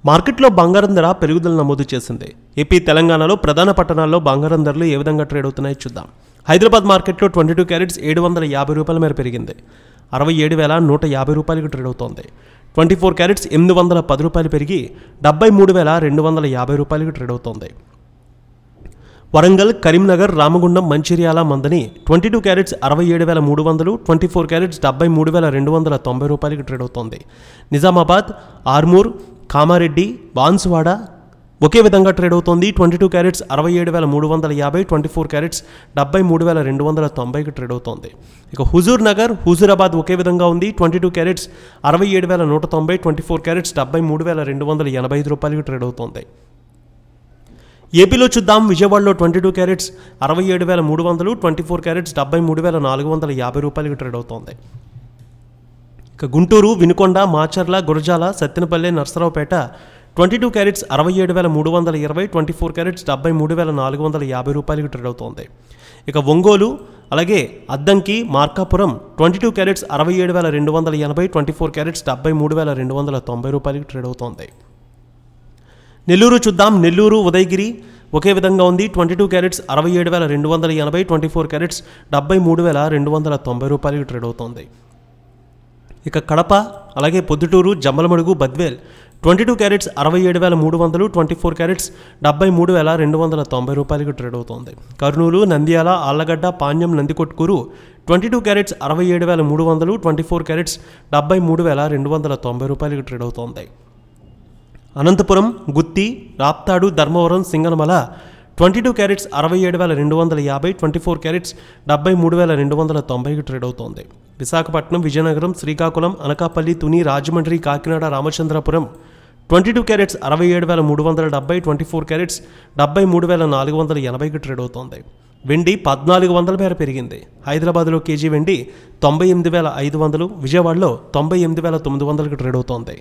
మార్కెట్లో బంగారం ధర పెరుగుదల నమోదు చేసింది. ఏపీ, తెలంగాణలో ప్రధాన పట్టణాల్లో బంగారం ధరలు ఏ విధంగా ట్రేడ్ అవుతున్నాయో చూద్దాం. హైదరాబాద్ మార్కెట్లో 22 క్యారెట్స్ 750 రూపాయల మేర పెరిగింది. 67,150 రూపాయలకు ట్రేడ్ అవుతోంది. 24 క్యారెట్స్ 810 రూపాయలు పెరిగి 73,250 రూపాయలకు ట్రేడ్ అవుతోంది. వరంగల్, కరీంనగర్, రామగుండం, మంచిర్యాల, మందని 22 క్యారెట్స్ 67,300, 24 క్యారెట్స్ 73,290 రూపాయలకు ట్రేడ్ అవుతోంది. నిజామాబాద్, ఆర్మూర్, కామారెడ్డి, బాన్సువాడ ఒకే విధంగా ట్రేడ్ అవుతోంది. 22 క్యారెట్స్ 67,350, 24 క్యారెట్స్ 73,290కి ట్రేడ్ అవుతోంది. ఇక హుజూర్ నగర్, హుజూరాబాద్ ఒకే విధంగా ఉంది. 22 క్యారెట్స్ 67,190, 24 క్యారెట్స్ 73,285 రూపాయలకి ట్రేడ్ అవుతోంది. ఏపీలో చూద్దాం. విజయవాడలో 22 క్యారెట్స్ 67,300, 24 క్యారెట్స్ 73,450 రూపాయలకి ట్రేడ్ అవుతోంది. ఇక గుంటూరు, వినుకొండ, మాచర్ల, గురజాల, సత్తెనపల్లి, నర్సరావుపేట 22 క్యారెట్స్ 67,320, 24 క్యారెట్స్ 73,450 రూపాయలకి ట్రేడ్ అవుతోంది. ఇక ఒంగోలు, అలాగే అద్దంకి, మార్కాపురం 22 క్యారెట్స్ 67,280, 24 క్యారెట్స్ 73,290 రూపాయలకి ట్రేడ్ అవుతోంది. నెల్లూరు చూద్దాం. నెల్లూరు, ఉదయగిరి ఒకే విధంగా ఉంది. 22 క్యారెట్స్ 67,280, 24 క్యారెట్స్ 73,290 రూపాయలకి ట్రేడ్ అవుతోంది. ఇక కడప, అలాగే పొద్దుటూరు, జమ్మలమడుగు, బద్వేల్ 22 క్యారెట్స్ 67,300, 24 క్యారెట్స్ 73,290 రూపాయలకి ట్రేడ్ అవుతోంది. కర్నూలు, నంద్యాల, ఆళ్లగడ్డ, పాణ్యం, నందికొట్కూరు 22 క్యారెట్స్ 67,300, 24 క్యారెట్స్ 73,290 రూపాయలకి ట్రేడ్ అవుతోంది. అనంతపురం, గుత్తి, రాప్తాడు, ధర్మవరం, సింగనమల 22 క్యారెట్స్ 67,250, 24 క్యారెట్స్ 73,290కి ట్రేడ్ అవుతోంది. విశాఖపట్నం, విజయనగరం, శ్రీకాకుళం, అనకాపల్లి, తుని, రాజమండ్రి, కాకినాడ, రామచంద్రపురం 22 క్యారెట్స్ 67,370, 24 క్యారెట్స్ 73,480కి ట్రేడ్ అవుతోంది. వెండి 1,400 మేర పెరిగింది. హైదరాబాద్లో కేజీ వెండి 98,500, విజయవాడలో 98,900కి ట్రేడ్ అవుతోంది.